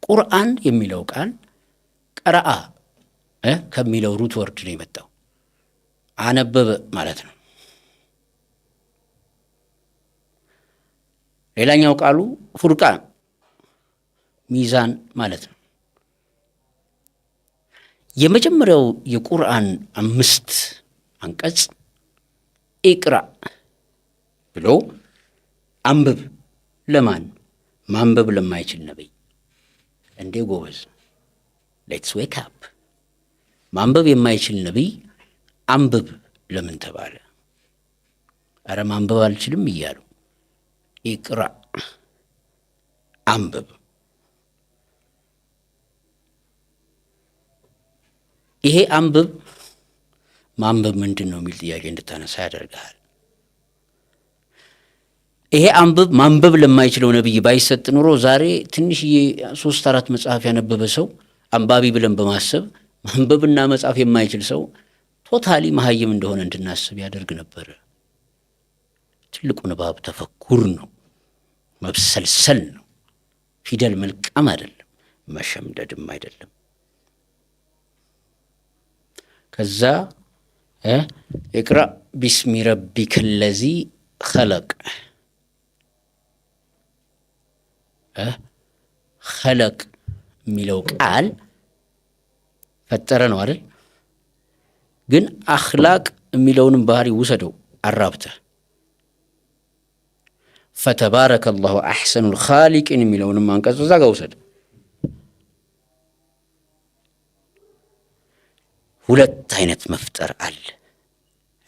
ቁርአን የሚለው ቃል ቀረአ ከሚለው ሩት ወርድ ነው የመጣው። አነበበ ማለት ነው። ሌላኛው ቃሉ ፉርቃን ሚዛን ማለት ነው። የመጀመሪያው የቁርአን 5 አንቀጽ ኢቅራ ብሎ አንብብ ለማን? ማንበብ ለማይችል ነብይ። እንዴ ጎበዝ፣ ሌትስ ዌክ አፕ። ማንበብ የማይችል ነብይ አንብብ ለምን ተባለ? አረ ማንበብ አልችልም እያሉ ኢቅራ አንብብ። ይሄ አንብብ ማንበብ ምንድን ነው የሚል ጥያቄ እንድታነሳ ያደርጋል። ይሄ አንብብ ማንበብ ለማይችለው ነብይ ባይሰጥ ኑሮ ዛሬ ትንሽዬ 3-4 መጽሐፍ ያነበበ ሰው አንባቢ ብለን በማሰብ ማንበብና መጻፍ የማይችል ሰው ቶታሊ መሀይም እንደሆነ እንድናስብ ያደርግ ነበር። ትልቁ ንባብ ተፈኩር ነው፣ መብሰልሰል ነው። ፊደል መልቀም አይደለም፣ መሸምደድም አይደለም። ከዛ ኢቅራ ቢስሚ ረቢከ ለዚ ኸለቅ። ኸለቅ የሚለው ቃል ፈጠረ ነው አይደል? ግን አኽላቅ የሚለውንም ባህሪ ውሰደው አራብተህ ፈተባረከ አላሁ አሕሰኑል ኻሊቂን የሚለውንም አንቀጽ እዛ ጋር ውሰድ። ሁለት አይነት መፍጠር አለ።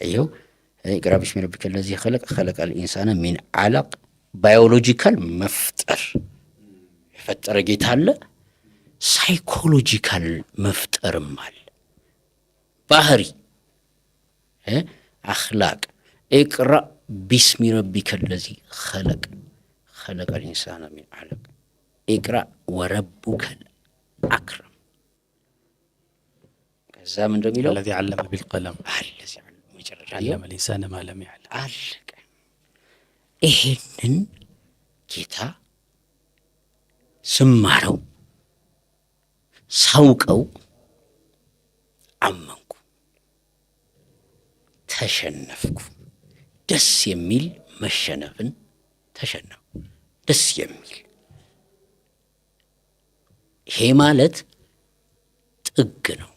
አየው ኢቅራ ቢስሚ ረቢከ ለዚ ኸለቅ ኸለቀል ኢንሳነ ሚን ዐለቅ። ባዮሎጂካል መፍጠር የፈጠረ ጌታ አለ። ሳይኮሎጂካል መፍጠርም አለ። ባህሪ አኽላቅ። ኢቅራ ቢስሚ ረቢከ ለዚ ኸለቅ ኸለቀል ኢንሳነ ሚን ዐለቅ። ኢቅራ ወረቡከል አክረም። ከዛ ምን እንደሚለው الذي علم بالقلم መጨረሻ علم الإنسان ما لم يعلم። አለቀ። ይሄንን ጌታ ስማረው ሳውቀው አመንኩ፣ ተሸነፍኩ። ደስ የሚል መሸነፍን ተሸነፉ። ደስ የሚል ይሄ ማለት ጥግ ነው።